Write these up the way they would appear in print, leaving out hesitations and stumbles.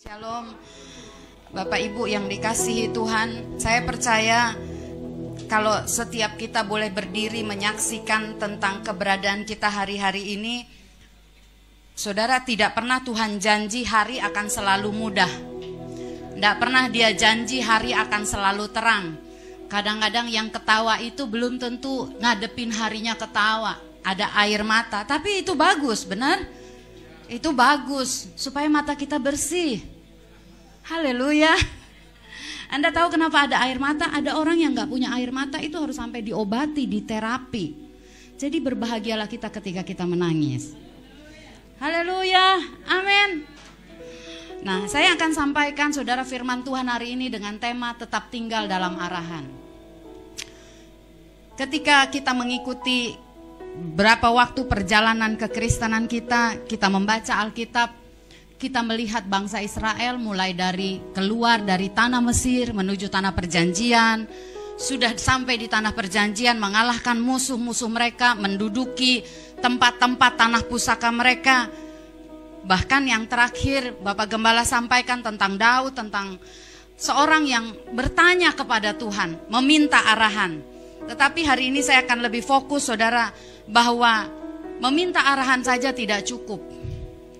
Shalom, Bapak Ibu yang dikasihi Tuhan. Saya percaya kalau setiap kita boleh berdiri menyaksikan tentang keberadaan kita hari-hari ini, saudara, tidak pernah Tuhan janji hari akan selalu mudah. Tidak pernah Dia janji hari akan selalu terang. Kadang-kadang yang ketawa itu belum tentu ngadepin harinya ketawa. Ada air mata, tapi itu bagus, benar? Itu bagus supaya mata kita bersih. Haleluya. Anda tahu kenapa ada air mata? Ada orang yang gak punya air mata itu harus sampai diobati, diterapi. Jadi berbahagialah kita ketika kita menangis. Haleluya, amin. Nah, saya akan sampaikan saudara firman Tuhan hari ini dengan tema tetap tinggal dalam arahan. Ketika kita mengikuti berapa waktu perjalanan kekristenan kita membaca Alkitab, kita melihat bangsa Israel mulai dari keluar dari tanah Mesir menuju tanah perjanjian, sudah sampai di tanah perjanjian mengalahkan musuh-musuh mereka, menduduki tempat-tempat tanah pusaka mereka. Bahkan yang terakhir Bapak Gembala sampaikan tentang Daud, tentang seorang yang bertanya kepada Tuhan, meminta arahan. Tetapi hari ini saya akan lebih fokus saudara, bahwa meminta arahan saja tidak cukup.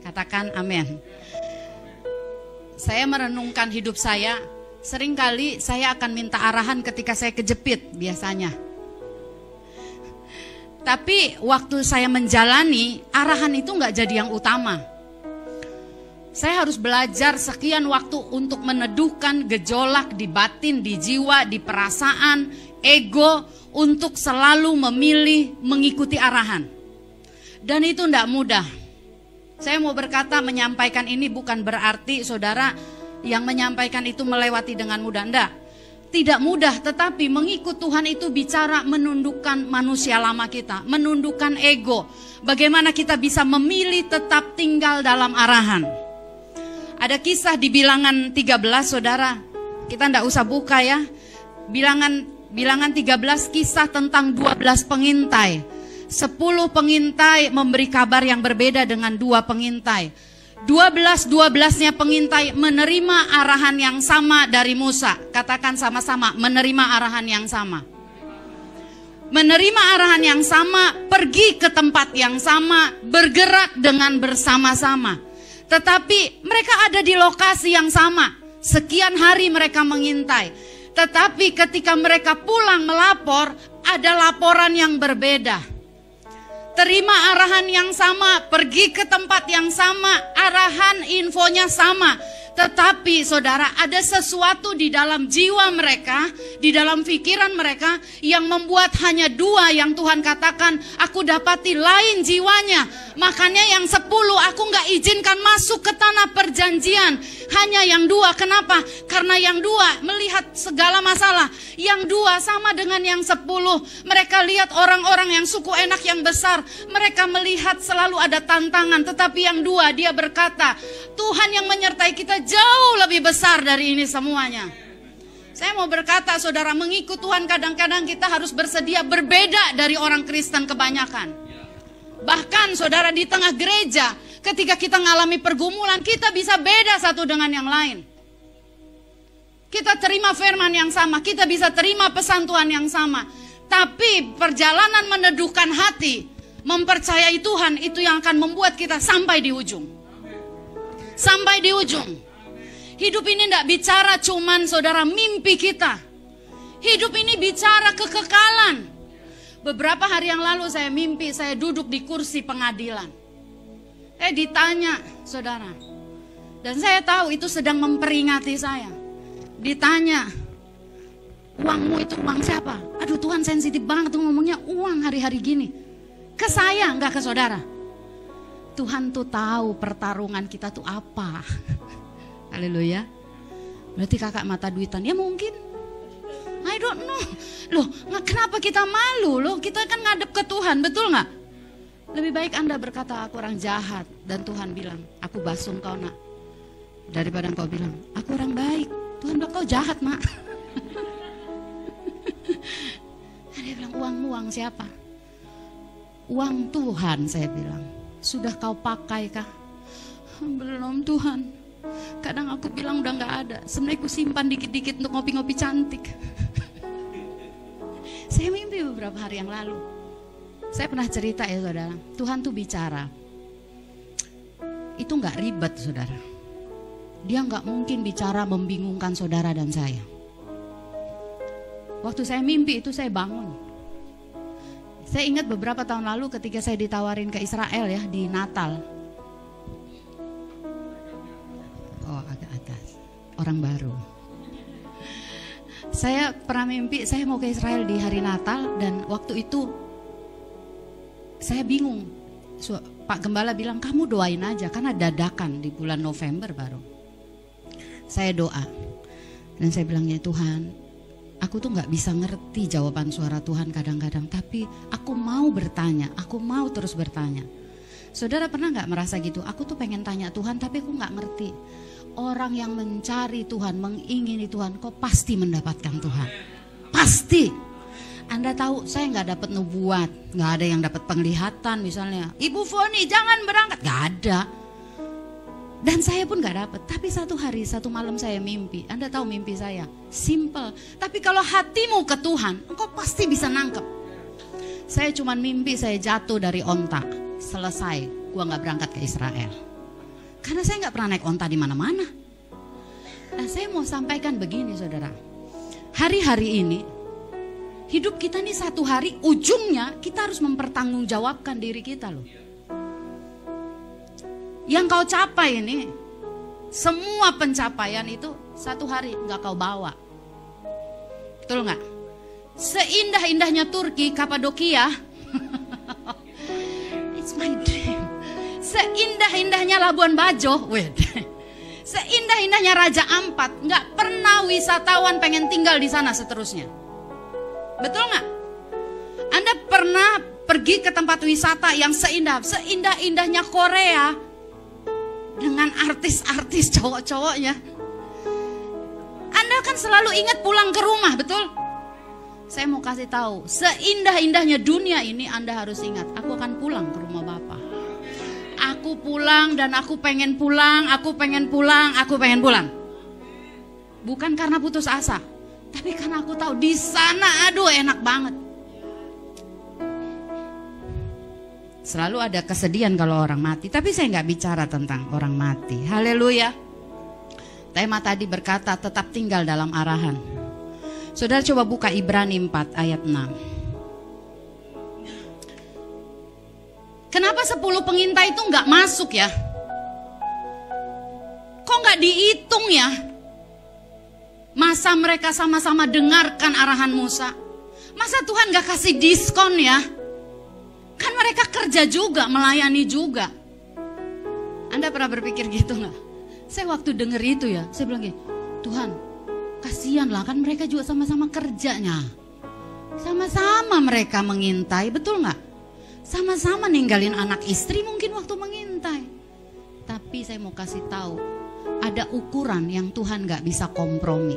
Katakan amin. Saya merenungkan hidup saya, seringkali saya akan minta arahan ketika saya kejepit biasanya. Tapi waktu saya menjalani, arahan itu nggak jadi yang utama. Saya harus belajar sekian waktu untuk meneduhkan gejolak di batin, di jiwa, di perasaan, ego, untuk selalu memilih mengikuti arahan. Dan itu tidak mudah. Saya mau berkata, menyampaikan ini bukan berarti saudara yang menyampaikan itu melewati dengan mudah. Tidak mudah, tetapi mengikut Tuhan itu bicara menundukkan manusia lama kita, menundukkan ego. Bagaimana kita bisa memilih tetap tinggal dalam arahan. Ada kisah di Bilangan 13 saudara. Kita tidak usah buka ya. Bilangan 13 kisah tentang 12 pengintai. 10 pengintai memberi kabar yang berbeda dengan 2 pengintai. 12-12-nya pengintai menerima arahan yang sama dari Musa. Katakan sama-sama, menerima arahan yang sama. Menerima arahan yang sama, pergi ke tempat yang sama, bergerak dengan bersama-sama. Tetapi mereka ada di lokasi yang sama. Sekian hari mereka mengintai. Tetapi ketika mereka pulang melapor, ada laporan yang berbeda. Terima arahan yang sama, pergi ke tempat yang sama, arahan infonya sama. Tetapi saudara, ada sesuatu di dalam jiwa mereka, di dalam pikiran mereka yang membuat hanya 2 yang Tuhan katakan, aku dapati lain jiwanya. Makanya yang 10 aku gak izinkan masuk ke tanah perjanjian. Hanya yang 2, kenapa? Karena yang 2 melihat segala masalah. Yang 2 sama dengan yang 10. Mereka lihat orang-orang yang suku enak yang besar. Mereka melihat selalu ada tantangan. Tetapi yang 2 dia berkata, Tuhan yang menyertai kita jauh lebih besar dari ini semuanya. Saya mau berkata saudara, mengikut Tuhan kadang-kadang kita harus bersedia berbeda dari orang Kristen kebanyakan. Bahkan saudara di tengah gereja, ketika kita mengalami pergumulan, kita bisa beda satu dengan yang lain. Kita terima firman yang sama, kita bisa terima pesan Tuhan yang sama. Tapi perjalanan meneduhkan hati, mempercayai Tuhan, itu yang akan membuat kita sampai di ujung. Sampai di ujung. Hidup ini tidak bicara cuman saudara mimpi kita. Hidup ini bicara kekekalan. Beberapa hari yang lalu saya mimpi, saya duduk di kursi pengadilan. Ditanya saudara. Dan saya tahu itu sedang memperingati saya. Ditanya, uangmu itu uang siapa? Aduh Tuhan, sensitif banget tuh ngomongnya uang hari-hari gini. Ke saya, enggak ke saudara. Tuhan tuh tahu pertarungan kita tuh apa. Haleluya. Berarti kakak mata duitan? Ya mungkin. I don't know. Loh, kenapa kita malu? Loh, kita kan ngadep ke Tuhan, betul nggak? Lebih baik Anda berkata aku orang jahat dan Tuhan bilang, aku basuh kau nak. Daripada engkau bilang, aku orang baik. Tuhan bilang kau jahat nak. Dia bilang uang siapa? Uang Tuhan, saya bilang. Sudah kau pakai kah? Belum Tuhan. Kadang aku bilang udah gak ada, sebenarnya aku simpan dikit-dikit untuk ngopi-ngopi cantik. Saya mimpi beberapa hari yang lalu. Saya pernah cerita ya saudara, Tuhan tuh bicara. Itu gak ribet saudara. Dia gak mungkin bicara membingungkan saudara dan saya. Waktu saya mimpi itu saya bangun. Saya ingat beberapa tahun lalu ketika saya ditawarin ke Israel ya di Natal. Oh agak atas, orang baru. Saya pernah mimpi saya mau ke Israel di hari Natal dan waktu itu saya bingung. Pak Gembala bilang kamu doain aja karena dadakan di bulan November baru. Saya doa dan saya bilangnya Tuhan, aku tuh nggak bisa ngerti jawaban suara Tuhan kadang-kadang, tapi aku mau bertanya, aku mau terus bertanya. Saudara pernah nggak merasa gitu? Aku tuh pengen tanya Tuhan, tapi aku nggak ngerti. Orang yang mencari Tuhan, mengingini Tuhan, kok pasti mendapatkan Tuhan. Pasti. Anda tahu, saya nggak dapat nubuat, nggak ada yang dapat penglihatan misalnya. Ibu Foni jangan berangkat, nggak ada. Dan saya pun nggak dapat. Tapi satu hari, satu malam saya mimpi. Anda tahu mimpi saya, simple. Tapi kalau hatimu ke Tuhan, engkau pasti bisa nangkep. Saya cuman mimpi saya jatuh dari onta. Selesai, gua nggak berangkat ke Israel. Karena saya nggak pernah naik onta di mana-mana. Nah, saya mau sampaikan begini, saudara. Hari-hari ini, hidup kita nih satu hari, ujungnya kita harus mempertanggungjawabkan diri kita loh. Yang kau capai ini, semua pencapaian itu satu hari nggak kau bawa. Betul nggak? Seindah-indahnya Turki, Kapadokia, it's my dream. Seindah-indahnya Labuan Bajo, seindah-indahnya Raja Ampat, nggak pernah wisatawan pengen tinggal di sana seterusnya. Betul nggak? Anda pernah pergi ke tempat wisata yang seindah-indahnya Korea dengan artis-artis cowok-cowoknya? Anda kan selalu ingat pulang ke rumah, betul? Saya mau kasih tahu, seindah-indahnya dunia ini Anda harus ingat, aku akan pulang ke rumah Bapa. Aku pulang dan aku pengen pulang, aku pengen pulang, aku pengen pulang. Bukan karena putus asa, tapi karena aku tahu di sana aduh enak banget. Selalu ada kesedihan kalau orang mati, tapi saya nggak bicara tentang orang mati. Haleluya. Tema tadi berkata tetap tinggal dalam arahan. Saudara coba buka Ibrani 4 ayat 6. Kenapa 10 pengintai itu nggak masuk ya? Kok nggak dihitung ya? Masa mereka sama-sama dengarkan arahan Musa? Masa Tuhan nggak kasih diskon ya? Kan mereka kerja juga, melayani juga. Anda pernah berpikir gitu nggak? Saya waktu denger itu ya, saya bilang gini, Tuhan, kasihan lah kan mereka juga sama-sama kerjanya. Sama-sama mereka mengintai, betul nggak? Sama-sama ninggalin anak istri mungkin waktu mengintai. Tapi saya mau kasih tahu, ada ukuran yang Tuhan gak bisa kompromi,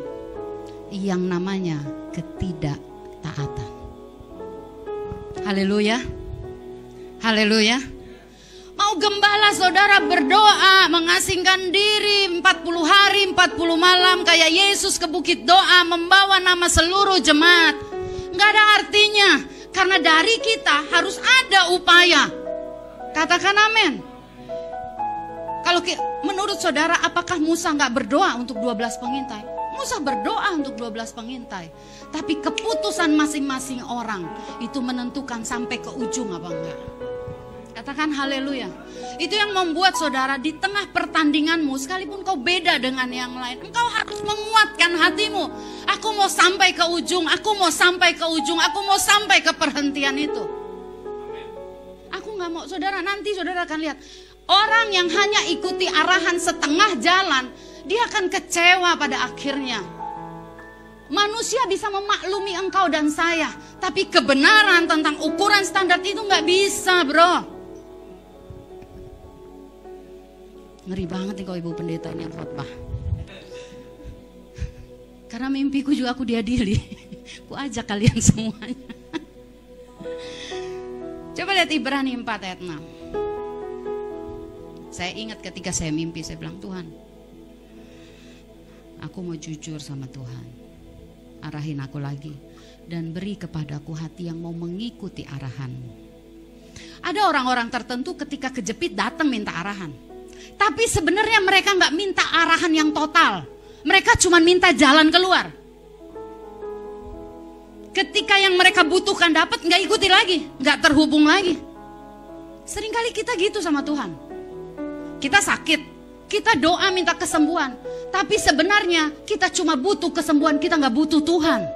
yang namanya ketidaktaatan. Haleluya. Haleluya. Mau gembala saudara berdoa, mengasingkan diri 40 hari 40 malam kayak Yesus ke bukit doa, membawa nama seluruh jemaat, gak ada artinya. Karena dari kita harus ada upaya. Katakan amin. Kalau menurut saudara, apakah Musa nggak berdoa untuk 12 pengintai? Musa berdoa untuk 12 pengintai. Tapi keputusan masing-masing orang itu menentukan sampai ke ujung apa enggak. Katakan haleluya. Itu yang membuat saudara di tengah pertandinganmu, sekalipun kau beda dengan yang lain, engkau harus menguatkan hatimu. Aku mau sampai ke ujung, aku mau sampai ke ujung, aku mau sampai ke perhentian itu. Aku gak mau, saudara, nanti saudara akan lihat, orang yang hanya ikuti arahan setengah jalan, dia akan kecewa pada akhirnya. Manusia bisa memaklumi engkau dan saya, tapi kebenaran tentang ukuran standar itu gak bisa, bro. Ngeri banget nih kalau ibu pendeta ini yang khotbah. Karena mimpiku juga aku diadili. Aku ajak kalian semuanya. Coba lihat Ibrani 4 ayat 6. Saya ingat ketika saya mimpi, saya bilang, Tuhan, aku mau jujur sama Tuhan. Arahin aku lagi dan beri kepadaku hati yang mau mengikuti arahan-Mu. Ada orang-orang tertentu ketika kejepit datang minta arahan. Tapi sebenarnya mereka nggak minta arahan yang total. Mereka cuma minta jalan keluar. Ketika yang mereka butuhkan dapat, nggak ikuti lagi, nggak terhubung lagi. Seringkali kita gitu sama Tuhan. Kita sakit, kita doa minta kesembuhan. Tapi sebenarnya kita cuma butuh kesembuhan, kita nggak butuh Tuhan.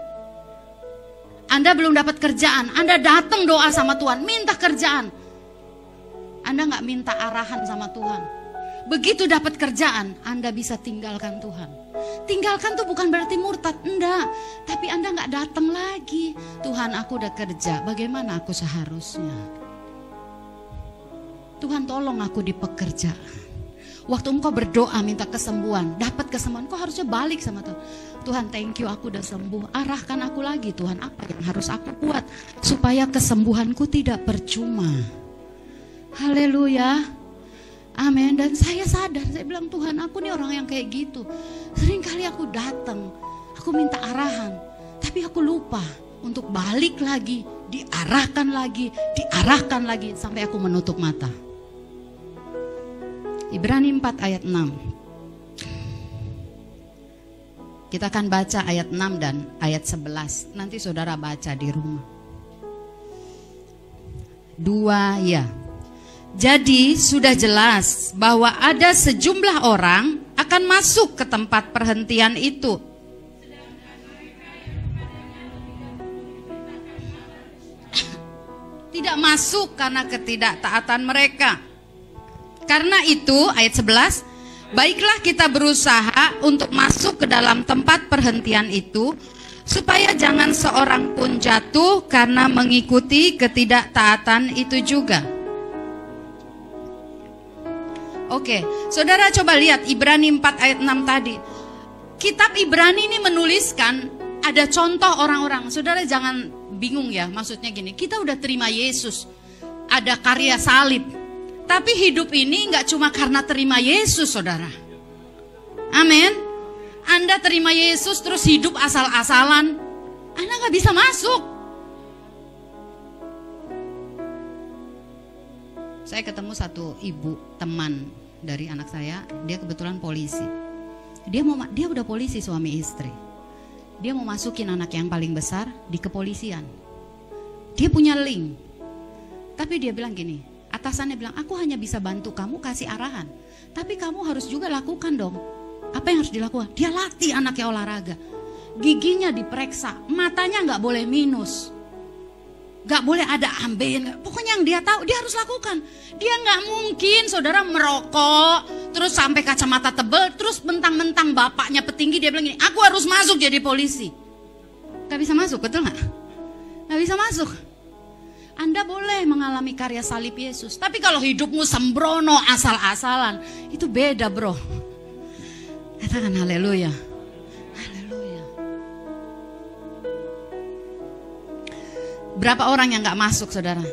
Anda belum dapat kerjaan, Anda datang doa sama Tuhan, minta kerjaan. Anda nggak minta arahan sama Tuhan. Begitu dapat kerjaan, Anda bisa tinggalkan Tuhan. Tinggalkan tuh bukan berarti murtad, enggak. Tapi Anda nggak datang lagi. Tuhan, aku udah kerja, bagaimana aku seharusnya? Tuhan, tolong aku di pekerjaan. Waktu engkau berdoa minta kesembuhan, dapat kesembuhan, kau harusnya balik sama Tuhan. Tuhan, thank you, aku udah sembuh. Arahkan aku lagi Tuhan, apa yang harus aku buat supaya kesembuhanku tidak percuma. Haleluya. Amin. Dan saya sadar, saya bilang, Tuhan, aku nih orang yang kayak gitu. Seringkali aku datang, aku minta arahan, tapi aku lupa untuk balik lagi, diarahkan lagi, sampai aku menutup mata. Ibrani 4 ayat 6. Kita akan baca ayat 6 dan ayat 11. Nanti saudara baca di rumah. 2 ya. Jadi sudah jelas bahwa ada sejumlah orang akan masuk ke tempat perhentian itu. Tidak masuk karena ketidaktaatan mereka. Karena itu ayat 11, baiklah kita berusaha untuk masuk ke dalam tempat perhentian itu, supaya jangan seorang pun jatuh karena mengikuti ketidaktaatan itu juga. Oke, saudara coba lihat Ibrani 4 ayat 6 tadi. Kitab Ibrani ini menuliskan ada contoh orang-orang. Saudara jangan bingung ya, maksudnya gini, kita udah terima Yesus, ada karya salib. Tapi hidup ini gak cuma karena terima Yesus, saudara. Amin. Anda terima Yesus terus hidup asal-asalan, Anda gak bisa masuk. Saya ketemu satu ibu teman dari anak saya, dia kebetulan polisi. Dia udah polisi, suami istri. Dia mau masukin anak yang paling besar di kepolisian. Dia punya link. Tapi dia bilang gini, atasannya bilang, aku hanya bisa bantu kamu kasih arahan, tapi kamu harus juga lakukan dong. Apa yang harus dilakukan? Dia latih anaknya olahraga. Giginya diperiksa, matanya gak boleh minus, gak boleh ada ambeien. Pokoknya yang dia tahu dia harus lakukan. Dia gak mungkin saudara merokok terus sampai kacamata tebel, terus mentang-mentang bapaknya petinggi dia bilang gini, aku harus masuk jadi polisi. Gak bisa masuk, betul gak? Gak bisa masuk. Anda boleh mengalami karya salib Yesus, tapi kalau hidupmu sembrono asal-asalan, itu beda bro. Katakan haleluya. Haleluya. Berapa orang yang gak masuk saudara?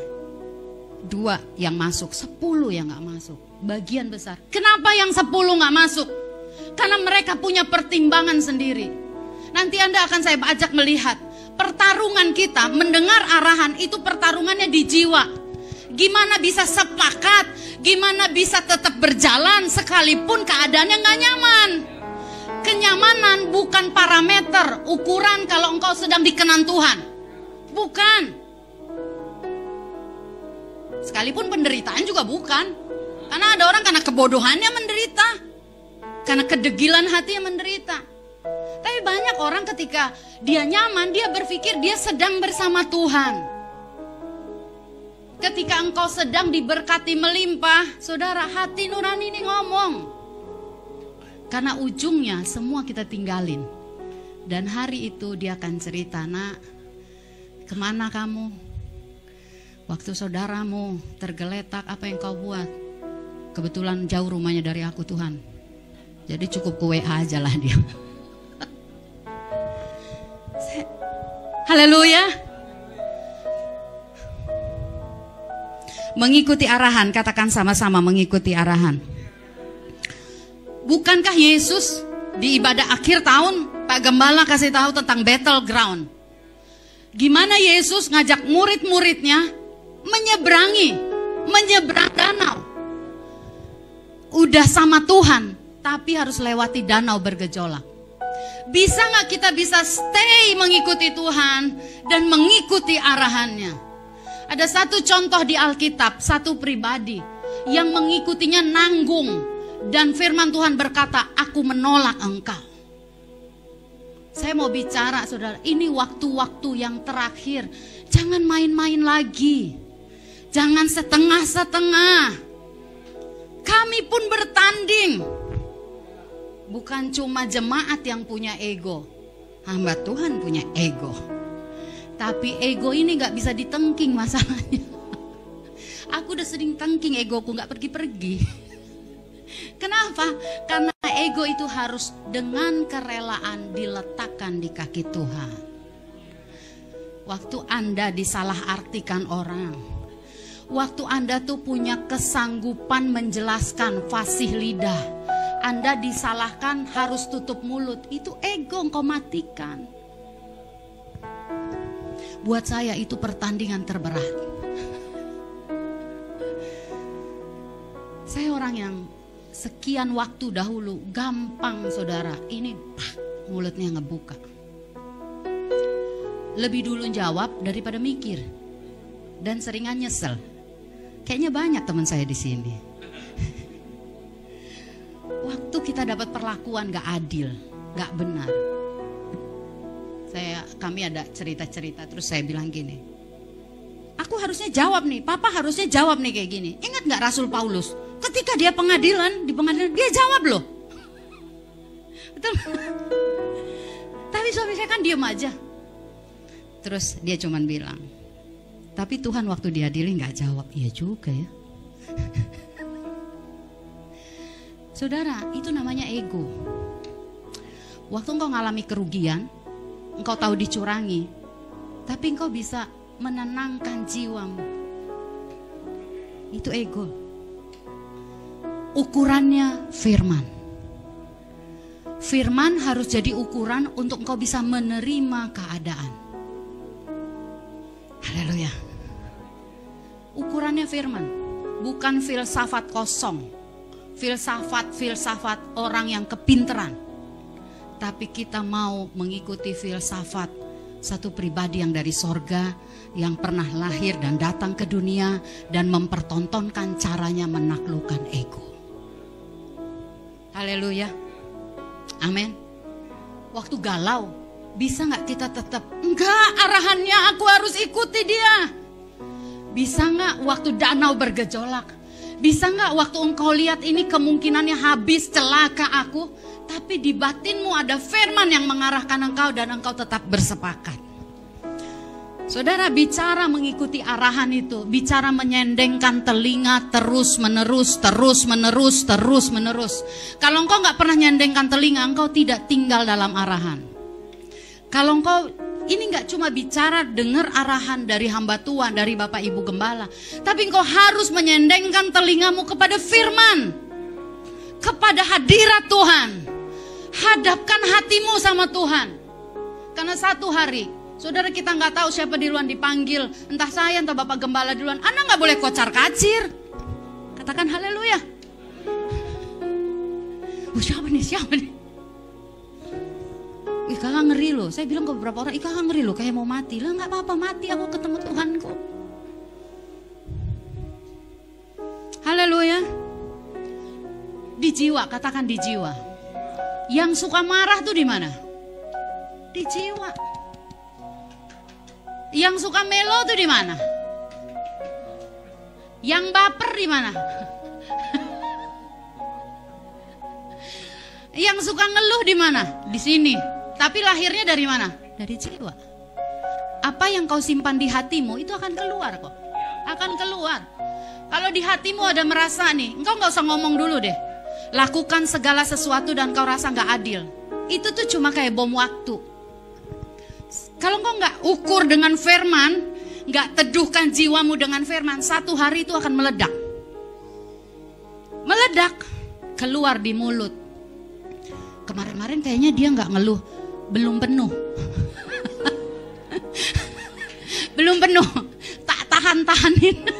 2 yang masuk, 10 yang gak masuk. Bagian besar. Kenapa yang 10 gak masuk? Karena mereka punya pertimbangan sendiri. Nanti Anda akan saya ajak melihat pertarungan kita, mendengar arahan itu pertarungannya di jiwa. Gimana bisa sepakat, gimana bisa tetap berjalan sekalipun keadaannya gak nyaman. Kenyamanan bukan parameter ukuran kalau engkau sedang dikenan Tuhan. Bukan. Sekalipun penderitaan juga bukan. Karena ada orang karena kebodohannya menderita, karena kedegilan hatinya menderita. Tapi banyak orang ketika dia nyaman, dia berpikir dia sedang bersama Tuhan. Ketika engkau sedang diberkati melimpah, saudara, hati nurani ini ngomong. Karena ujungnya semua kita tinggalin. Dan hari itu dia akan cerita, nak, kemana kamu? Waktu saudaramu tergeletak, apa yang kau buat? Kebetulan jauh rumahnya dari aku, Tuhan. Jadi cukup ke WA aja lah dia. Haleluya. Mengikuti arahan, katakan sama-sama mengikuti arahan. Bukankah Yesus Di ibadah akhir tahun, Pak Gembala kasih tahu tentang battleground. Gimana Yesus ngajak murid-muridnya menyeberang danau. Udah sama Tuhan, tapi harus lewati danau bergejolak. Bisa nggak kita bisa stay mengikuti Tuhan dan mengikuti arahannya? Ada satu contoh di Alkitab, satu pribadi yang mengikutinya nanggung, dan firman Tuhan berkata, aku menolak engkau. Saya mau bicara saudara, ini waktu-waktu yang terakhir. Jangan main-main lagi. Jangan setengah-setengah. Kami pun bertanding. Bukan cuma jemaat yang punya ego. Hamba Tuhan punya ego. Tapi ego ini gak bisa ditengking masalahnya. Aku udah sering tengking egoku, gak pergi-pergi. Kenapa? Karena ego itu harus dengan kerelaan diletakkan di kaki Tuhan. Waktu Anda disalahartikan orang, waktu Anda tuh punya kesanggupan menjelaskan fasih lidah, Anda disalahkan harus tutup mulut, itu ego engkau matikan. Buat saya itu pertandingan terberat. Saya orang yang sekian waktu dahulu gampang saudara, ini mulutnya ngebuka. Lebih dulu jawab daripada mikir, dan seringan nyesel. Kayaknya banyak teman saya di sini. Waktu kita dapat perlakuan gak adil, gak benar. Kami ada cerita-cerita, terus saya bilang gini, aku harusnya jawab nih, papa harusnya jawab nih kayak gini. Ingat gak Rasul Paulus? Ketika dia di pengadilan dia jawab loh. Betul. Tapi suami saya kan diam aja. Terus dia cuman bilang, tapi Tuhan waktu diadili gak jawab. Iya juga ya. Saudara, itu namanya ego. Waktu engkau ngalami kerugian, engkau tahu dicurangi, tapi engkau bisa menenangkan jiwamu. Itu ego. Ukurannya firman. Firman harus jadi ukuran untuk engkau bisa menerima keadaan. Haleluya. Ukurannya firman, bukan filsafat kosong, filsafat orang yang kepinteran. Tapi kita mau mengikuti filsafat satu pribadi yang dari sorga, yang pernah lahir dan datang ke dunia dan mempertontonkan caranya menaklukkan ego. Haleluya. Amin. Waktu galau, bisa gak kita tetap, enggak, arahannya aku harus ikuti dia. Bisa gak waktu danau bergejolak? Bisa gak waktu engkau lihat ini kemungkinannya habis, celaka aku, tapi di batinmu ada firman yang mengarahkan engkau dan engkau tetap bersepakat. Saudara, bicara mengikuti arahan itu, bicara menyendengkan telinga terus menerus. Kalau engkau gak pernah nyendengkan telinga, engkau tidak tinggal dalam arahan. Kalau engkau ini gak cuma bicara dengar arahan dari hamba Tuhan, dari Bapak Ibu Gembala, tapi engkau harus menyendengkan telingamu kepada firman, kepada hadirat Tuhan. Hadapkan hatimu sama Tuhan. Karena satu hari, saudara, kita nggak tahu siapa duluan dipanggil, entah saya entah Bapak Gembala duluan. Anda nggak boleh kocar kacir. Katakan haleluya. Siapa nih? Ih, kakak ngeri loh. Saya bilang ke beberapa orang, ih kakak ngeri loh, kayak mau mati. Lah nggak apa-apa, mati aku ketemu Tuhanku. Haleluya. Di jiwa, katakan di jiwa. Yang suka marah tuh di mana? Di jiwa. Yang suka melo tuh di mana? Yang baper di mana? Yang suka ngeluh di mana? Di sini. Tapi lahirnya dari mana? Dari jiwa. Apa yang kau simpan di hatimu itu akan keluar kok. Akan keluar. Kalau di hatimu ada merasa nih, engkau nggak usah ngomong dulu deh. Lakukan segala sesuatu dan kau rasa nggak adil. Itu tuh cuma kayak bom waktu. Kalau engkau nggak ukur dengan firman, nggak teduhkan jiwamu dengan firman, satu hari itu akan meledak. Meledak, keluar di mulut. Kemarin-kemarin kayaknya dia nggak ngeluh, belum penuh. Belum penuh, tak tahan-tahanin.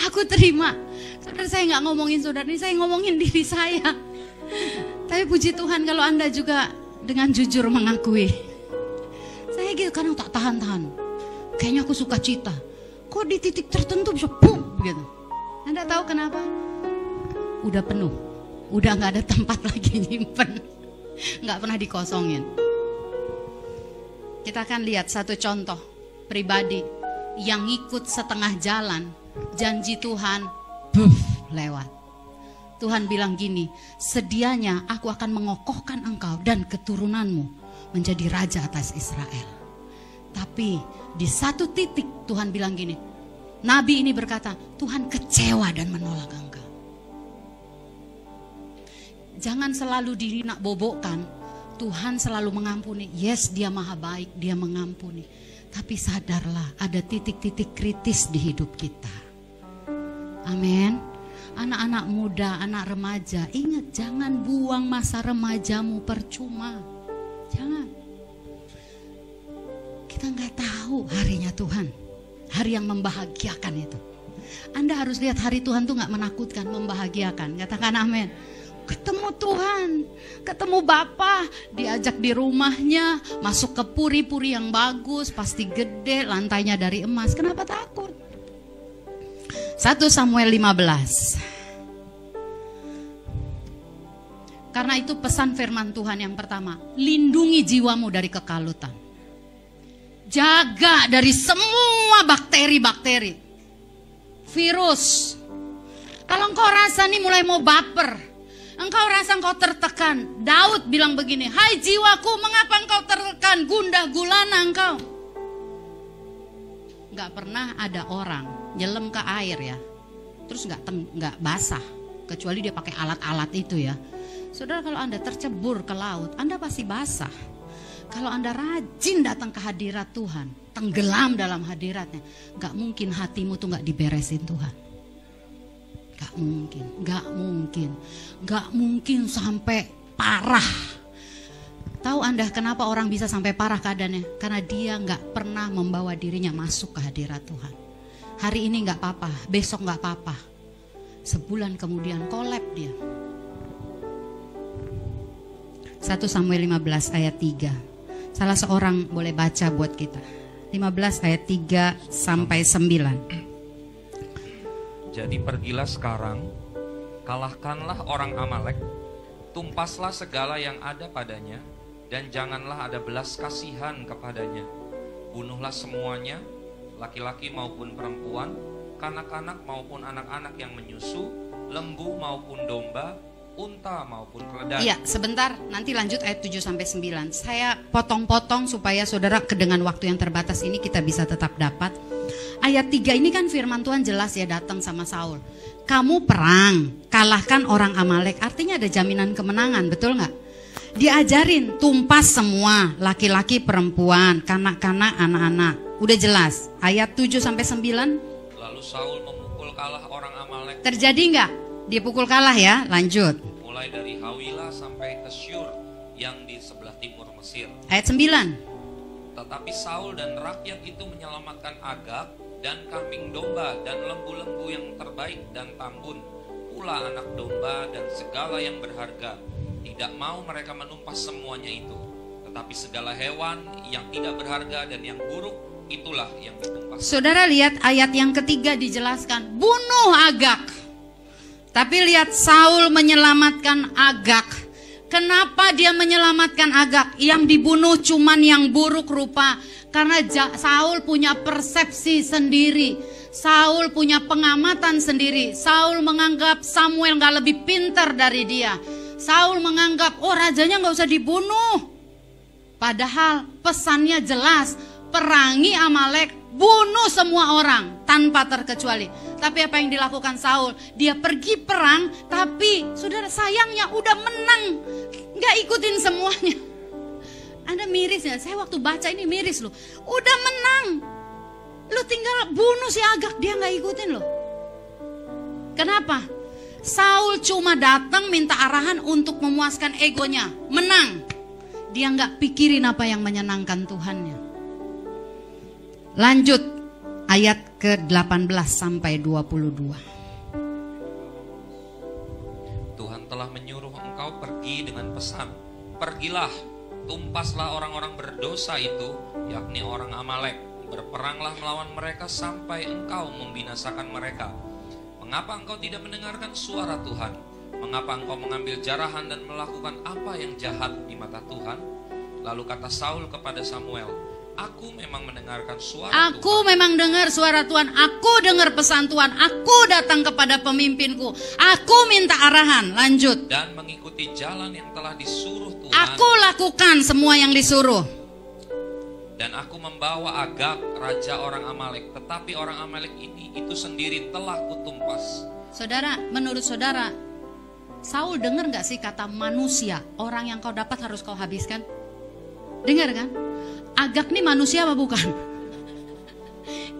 Aku terima. Saudara, saya nggak ngomongin saudara ini, saya ngomongin diri saya. Tapi puji Tuhan kalau Anda juga dengan jujur mengakui. Saya gitu kadang tak tahan-tahan. Kayaknya aku suka cita. Kok di titik tertentu bisa pum gitu. Anda tahu kenapa? Udah penuh. Udah gak ada tempat lagi nyimpen. Gak pernah dikosongin. Kita akan lihat satu contoh pribadi yang ikut setengah jalan. Janji Tuhan lewat. Tuhan bilang gini, sedianya aku akan mengokohkan engkau dan keturunanmu menjadi raja atas Israel. Tapi di satu titik Tuhan bilang gini, Nabi ini berkata, Tuhan kecewa dan menolak engkau. Jangan selalu dirinak bobokkan. Tuhan selalu mengampuni. Yes, dia maha baik, dia mengampuni. Tapi sadarlah ada titik-titik kritis di hidup kita. Amin. Anak-anak muda, anak remaja, ingat jangan buang masa remajamu percuma. Jangan. Kita nggak tahu harinya Tuhan. Hari yang membahagiakan itu. Anda harus lihat hari Tuhan tuh nggak menakutkan, membahagiakan. Katakan amin. Ketemu Tuhan, ketemu Bapa, diajak di rumahnya, masuk ke puri-puri yang bagus, pasti gede, lantainya dari emas. Kenapa takut? 1 Samuel 15. Karena itu pesan firman Tuhan yang pertama, lindungi jiwamu dari kekalutan. Jaga dari semua bakteri-bakteri, virus. Kalau engkau rasa nih mulai mau baper, engkau rasa engkau tertekan. Daud bilang begini, hai jiwaku, mengapa engkau tertekan, gundah gulana engkau. Gak pernah ada orang nyelam ke air ya, terus gak basah, kecuali dia pakai alat-alat itu ya. Saudara, kalau Anda tercebur ke laut, Anda pasti basah. Kalau Anda rajin datang ke hadirat Tuhan, tenggelam dalam hadiratnya, gak mungkin hatimu tuh gak diberesin Tuhan. Gak mungkin, gak mungkin, gak mungkin sampai parah. Tahu Anda kenapa orang bisa sampai parah keadaannya? Karena dia gak pernah membawa dirinya masuk ke hadirat Tuhan. Hari ini gak apa-apa, besok gak apa-apa. Sebulan kemudian kolab dia. 1 Samuel 15 ayat 3. Salah seorang boleh baca buat kita. 15 ayat 3 sampai 9. Jadi pergilah sekarang, kalahkanlah orang Amalek, tumpaslah segala yang ada padanya, dan janganlah ada belas kasihan kepadanya. Bunuhlah semuanya, laki-laki maupun perempuan, kanak-kanak maupun anak-anak yang menyusu, lembu maupun domba, unta maupun keledai. Iya, sebentar, nanti lanjut ayat 7 sampai 9. Saya potong-potong supaya saudara dengan waktu yang terbatas ini kita bisa tetap dapat. Ayat 3 ini kan firman Tuhan jelas ya, datang sama Saul. Kamu perang, kalahkan orang Amalek. Artinya ada jaminan kemenangan, betul nggak? Diajarin, tumpas semua, laki-laki, perempuan, kanak-kanak, anak-anak. Udah jelas. Ayat 7 sampai 9. Lalu Saul memukul kalah orang Amalek. Terjadi nggak? Dia pukul kalah ya, lanjut. Mulai dari Hawilah sampai ke Syur yang di sebelah timur Mesir. Ayat 9. Tetapi Saul dan rakyat itu menyelamatkan Agag dan kambing domba dan lembu-lembu yang terbaik dan tambun, pula anak domba dan segala yang berharga. Tidak mau mereka menumpas semuanya itu, tetapi segala hewan yang tidak berharga dan yang buruk itulah yang ditumpas. Saudara lihat ayat yang ketiga dijelaskan, bunuh Agag. Tapi lihat Saul menyelamatkan Agag. Kenapa dia menyelamatkan Agag? Yang dibunuh cuman yang buruk rupa. Karena Saul punya persepsi sendiri. Saul punya pengamatan sendiri. Saul menganggap Samuel gak lebih pintar dari dia. Saul menganggap, oh rajanya gak usah dibunuh. Padahal pesannya jelas, perangi Amalek, bunuh semua orang tanpa terkecuali. Tapi apa yang dilakukan Saul? Dia pergi perang, tapi saudara sayangnya udah menang, gak ikutin semuanya. Anda miris ya, saya waktu baca ini miris loh. Udah menang, lu tinggal bunuh si Agag, dia gak ikutin loh. Kenapa? Saul cuma datang minta arahan untuk memuaskan egonya, menang. Dia nggak pikirin apa yang menyenangkan Tuhannya. Lanjut ayat ke-18 sampai 22. Tuhan telah menyuruh engkau pergi dengan pesan, pergilah, tumpaslah orang-orang berdosa itu, yakni orang Amalek. Berperanglah melawan mereka sampai engkau membinasakan mereka. Mengapa engkau tidak mendengarkan suara Tuhan? Mengapa engkau mengambil jarahan dan melakukan apa yang jahat di mata Tuhan? Lalu kata Saul kepada Samuel, aku memang mendengarkan suara Tuhan. Aku memang dengar suara Tuhan. Aku dengar pesan Tuhan. Aku datang kepada pemimpinku. Aku minta arahan. Lanjut. Dan mengikuti jalan yang telah disuruh Tuhan. Aku lakukan semua yang disuruh. Dan aku membawa Agag, raja orang Amalek. Tetapi orang Amalek ini itu sendiri telah kutumpas. Saudara, menurut saudara, Saul dengar gak sih kata manusia? Orang yang kau dapat harus kau habiskan. Dengar kan? Agag nih manusia apa bukan?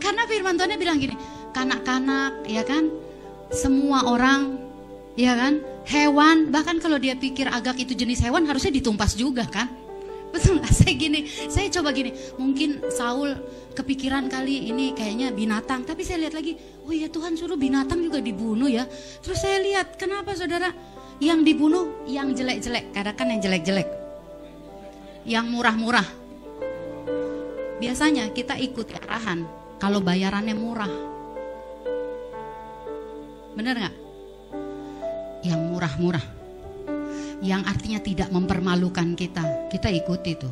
Karena firman Tuhannya bilang gini, kanak-kanak, ya kan, semua orang, ya kan, hewan, bahkan kalau dia pikir Agag itu jenis hewan harusnya ditumpas juga kan? Betul gak? Saya coba gini, mungkin Saul kepikiran kali ini kayaknya binatang, tapi saya lihat lagi, oh iya Tuhan suruh binatang juga dibunuh ya. Terus saya lihat, kenapa saudara? Yang dibunuh yang jelek-jelek, katakan yang jelek-jelek, yang murah-murah. Biasanya kita ikut arahan kalau bayarannya murah. Bener gak? Yang murah-murah, yang artinya tidak mempermalukan kita, kita ikut itu.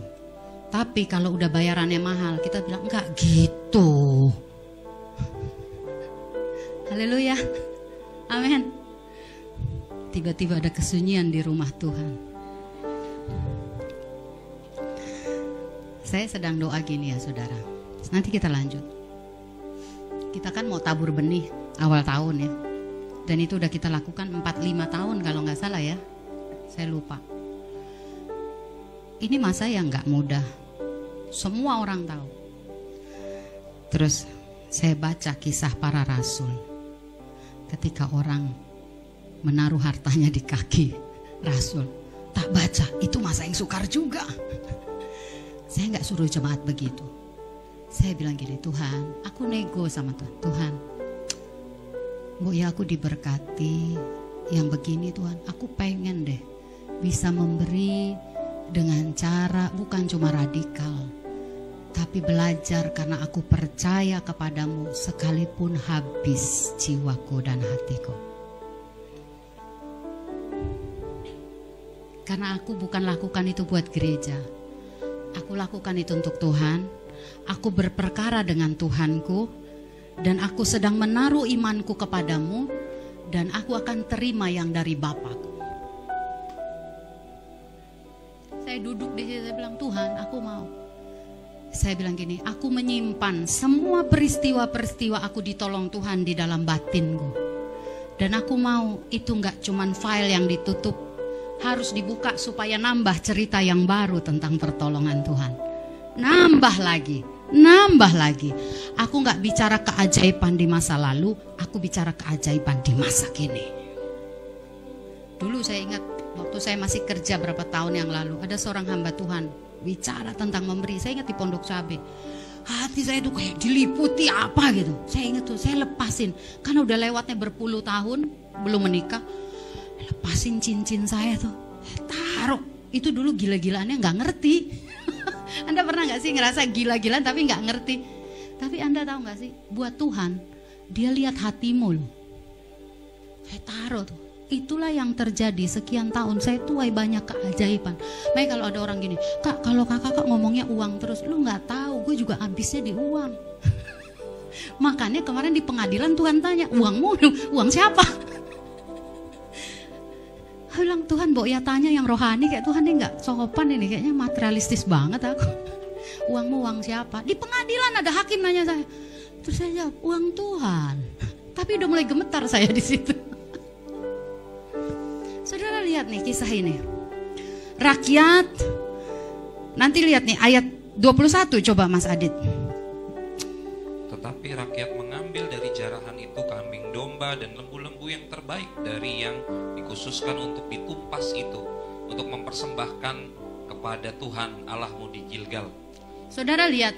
Tapi kalau udah bayarannya mahal, kita bilang enggak gitu. Haleluya, amin. Tiba-tiba ada kesunyian di rumah Tuhan. Saya sedang doa gini ya saudara. Nanti kita lanjut. Kita kan mau tabur benih awal tahun ya. Dan itu udah kita lakukan 4-5 tahun kalau nggak salah ya. Saya lupa. Ini masa yang nggak mudah. Semua orang tahu. Terus saya baca kisah para rasul. Ketika orang menaruh hartanya di kaki rasul. Tak baca, itu masa yang sukar juga. Saya nggak suruh jemaat begitu. Saya bilang gini, Tuhan, aku nego sama Tuhan. Tuhan, Bu ya aku diberkati yang begini Tuhan. Aku pengen deh bisa memberi dengan cara bukan cuma radikal, tapi belajar karena aku percaya kepadamu sekalipun habis jiwaku dan hatiku. Karena aku bukan lakukan itu buat gereja. Aku lakukan itu untuk Tuhan. Aku berperkara dengan Tuhanku. Dan aku sedang menaruh imanku kepadamu. Dan aku akan terima yang dari Bapakku. Saya duduk di situ, saya bilang, Tuhan aku mau. Saya bilang gini, aku menyimpan semua peristiwa-peristiwa aku ditolong Tuhan di dalam batinku. Dan aku mau itu gak cuman file yang ditutup, harus dibuka supaya nambah cerita yang baru tentang pertolongan Tuhan. Nambah lagi, nambah lagi. Aku gak bicara keajaiban di masa lalu, aku bicara keajaiban di masa kini. Dulu saya ingat waktu saya masih kerja berapa tahun yang lalu, ada seorang hamba Tuhan bicara tentang memberi. Saya ingat di Pondok Cabe, hati saya tuh kayak diliputi apa gitu. Saya ingat tuh, saya lepasin karena udah lewatnya berpuluh tahun belum menikah. Lepasin cincin saya tuh, taruh. Itu dulu gila-gilaannya nggak ngerti. Anda pernah nggak sih ngerasa gila-gilaan tapi nggak ngerti? Tapi Anda tahu nggak sih, buat Tuhan Dia lihat hatimu loh. Saya taruh tuh. Itulah yang terjadi sekian tahun. Saya tuai banyak keajaiban. Makanya kalau ada orang gini, Kak, kalau kakak ngomongnya uang terus, lu nggak tahu, gue juga habisnya di uang. Makanya kemarin di pengadilan Tuhan tanya, uangmu, uang siapa? Aku bilang, Tuhan, Mbok ya tanya yang rohani, kayak Tuhan ini nggak sopan ini, kayaknya materialistis banget aku. Uangmu uang siapa? Di pengadilan ada hakim nanya saya. Terus saya jawab, uang Tuhan. Tapi udah mulai gemetar saya di situ. Saudara lihat nih kisah ini. Rakyat, nanti lihat nih ayat 21 coba Mas Adit. Tetapi rakyat mengambil mengambil dari jarahan itu kambing domba dan lembu-lembu yang terbaik dari yang dikhususkan untuk ditumpas itu, untuk mempersembahkan kepada Tuhan Allahmu di Gilgal. Saudara lihat,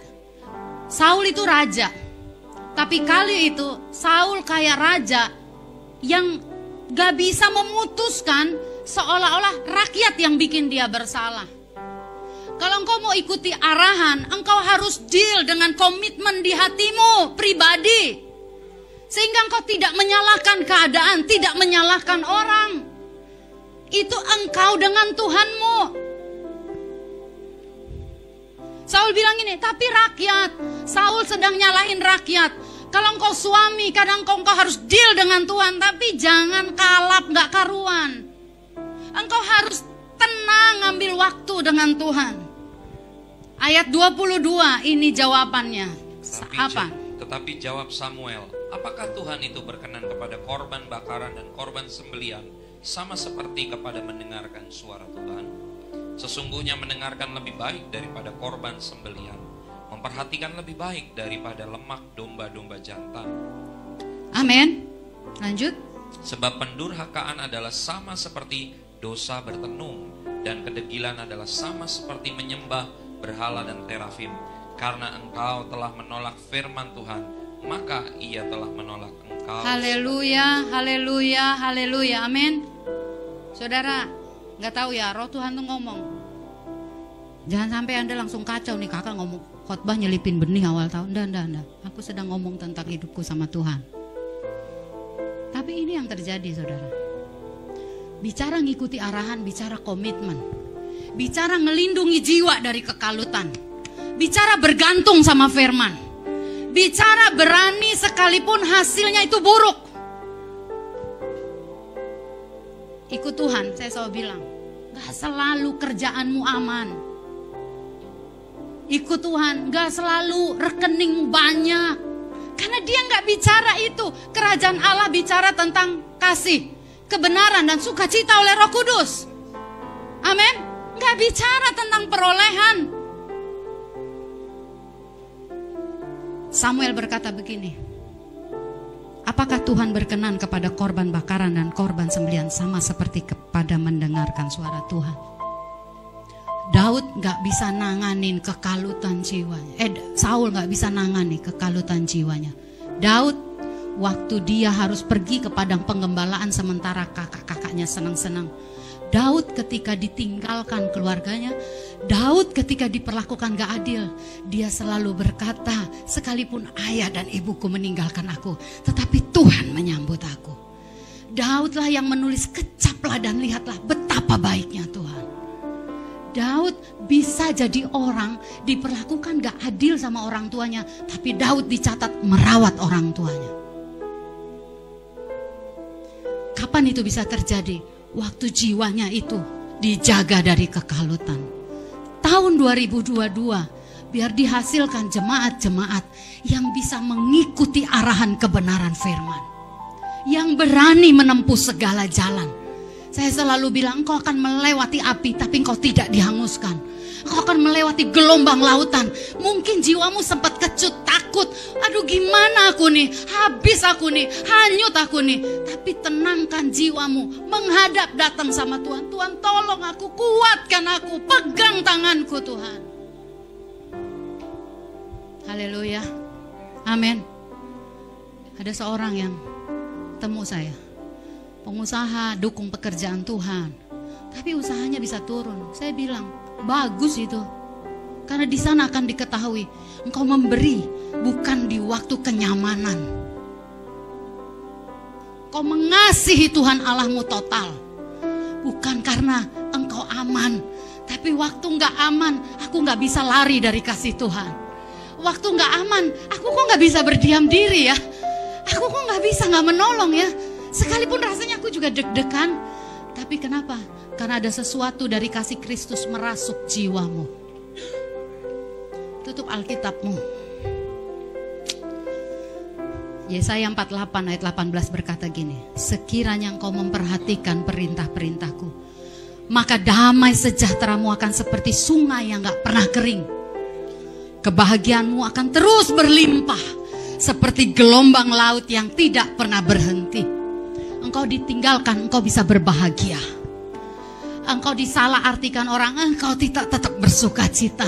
Saul itu raja, tapi kali itu Saul kayak raja yang gak bisa memutuskan, seolah-olah rakyat yang bikin dia bersalah. Kalau engkau mau ikuti arahan, engkau harus deal dengan komitmen di hatimu pribadi. Sehingga engkau tidak menyalahkan keadaan, tidak menyalahkan orang. Itu engkau dengan Tuhanmu. Saul bilang ini, tapi rakyat, Saul sedang nyalahin rakyat. Kalau engkau suami, kadang engkau harus deal dengan Tuhan, tapi jangan kalap, gak karuan. Engkau harus tenang, ambil waktu dengan Tuhan. Ayat 22 ini jawabannya. Tetapi jawab Samuel, apakah Tuhan itu berkenan kepada korban bakaran dan korban sembelian sama seperti kepada mendengarkan suara Tuhan? Sesungguhnya mendengarkan lebih baik daripada korban sembelian, memperhatikan lebih baik daripada lemak domba-domba jantan. Amin. Lanjut. Sebab pendurhakaan adalah sama seperti dosa bertenung, dan kedegilan adalah sama seperti menyembah berhala dan terafim. Karena engkau telah menolak firman Tuhan, maka ia telah menolak engkau. Haleluya, haleluya, haleluya, amin. Saudara, gak tahu ya, roh Tuhan tuh ngomong, jangan sampai Anda langsung kacau nih, kakak ngomong khotbah nyelipin benih awal tahun. Enggak. Aku sedang ngomong tentang hidupku sama Tuhan. Tapi ini yang terjadi, saudara. Bicara ngikuti arahan, bicara komitmen, bicara ngelindungi jiwa dari kekalutan, bicara bergantung sama firman, bicara berani sekalipun hasilnya itu buruk. Ikut Tuhan, saya selalu bilang, gak selalu kerjaanmu aman. Ikut Tuhan, gak selalu rekeningmu banyak. Karena dia gak bicara itu. Kerajaan Allah bicara tentang kasih, kebenaran dan sukacita oleh Roh Kudus. Amin. Gak bicara tentang perolehan. Samuel berkata begini, apakah Tuhan berkenan kepada korban bakaran dan korban sembelian sama seperti kepada mendengarkan suara Tuhan? Daud gak bisa nanganin kekalutan jiwanya. Saul gak bisa nangani kekalutan jiwanya. Daud waktu dia harus pergi ke padang penggembalaan sementara kakak-kakaknya senang-senang. Daud ketika ditinggalkan keluarganya, Daud ketika diperlakukan gak adil, dia selalu berkata, sekalipun ayah dan ibuku meninggalkan aku, tetapi Tuhan menyambut aku. Daudlah yang menulis, kecaplah dan lihatlah betapa baiknya Tuhan. Daud bisa jadi orang diperlakukan gak adil sama orang tuanya, tapi Daud dicatat merawat orang tuanya. Kapan itu bisa terjadi? Waktu jiwanya itu dijaga dari kekalutan. Tahun 2022 biar dihasilkan jemaat-jemaat yang bisa mengikuti arahan kebenaran firman, yang berani menempuh segala jalan. Saya selalu bilang, engkau akan melewati api tapi engkau tidak dihanguskan. Engkau akan melewati gelombang lautan. Mungkin jiwamu sempat kecut, takut. Aduh gimana aku nih, habis aku nih, hanyut aku nih. Tapi tenangkan jiwamu, menghadap datang sama Tuhan. Tuhan tolong aku, kuatkan aku, pegang tanganku Tuhan. Haleluya, amin. Ada seorang yang temu saya, pengusaha dukung pekerjaan Tuhan, tapi usahanya bisa turun. Saya bilang, bagus itu. Karena di sana akan diketahui engkau memberi bukan di waktu kenyamanan. Kau mengasihi Tuhan Allahmu total. Bukan karena engkau aman, tapi waktu gak aman, aku gak bisa lari dari kasih Tuhan. Waktu gak aman, aku kok gak bisa berdiam diri ya. Aku kok gak bisa gak menolong ya. Sekalipun rasanya aku juga deg-degan, tapi kenapa? Karena ada sesuatu dari kasih Kristus merasuk jiwamu. Tutup Alkitabmu. Yesaya 48 ayat 18 berkata gini, sekiranya engkau memperhatikan perintah-perintahku, maka damai sejahteramu akan seperti sungai yang gak pernah kering. Kebahagiaanmu akan terus berlimpah seperti gelombang laut yang tidak pernah berhenti. Engkau ditinggalkan, engkau bisa berbahagia. Engkau disalahartikan orang, engkau tetap bersuka cita.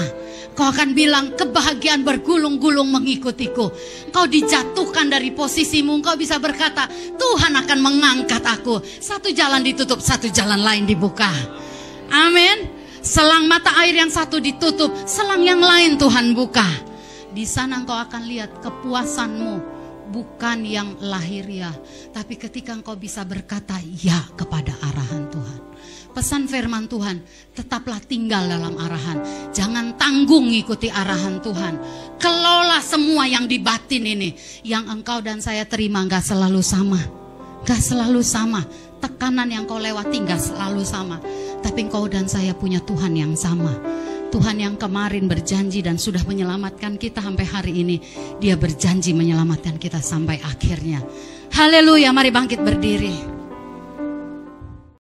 Kau akan bilang kebahagiaan bergulung-gulung mengikutiku. Kau dijatuhkan dari posisimu, engkau bisa berkata Tuhan akan mengangkat aku. Satu jalan ditutup, satu jalan lain dibuka. Amin. Selang mata air yang satu ditutup, selang yang lain Tuhan buka. Di sana engkau akan lihat kepuasanmu, bukan yang lahiriah, tapi ketika engkau bisa berkata ya kepada arahan Tuhan. Pesan firman Tuhan, tetaplah tinggal dalam arahan. Jangan tanggung ikuti arahan Tuhan. Kelola semua yang di batin ini. Yang engkau dan saya terima gak selalu sama. Gak selalu sama. Tekanan yang kau lewati gak selalu sama. Tapi engkau dan saya punya Tuhan yang sama. Tuhan yang kemarin berjanji dan sudah menyelamatkan kita sampai hari ini. Dia berjanji menyelamatkan kita sampai akhirnya. Haleluya, mari bangkit berdiri.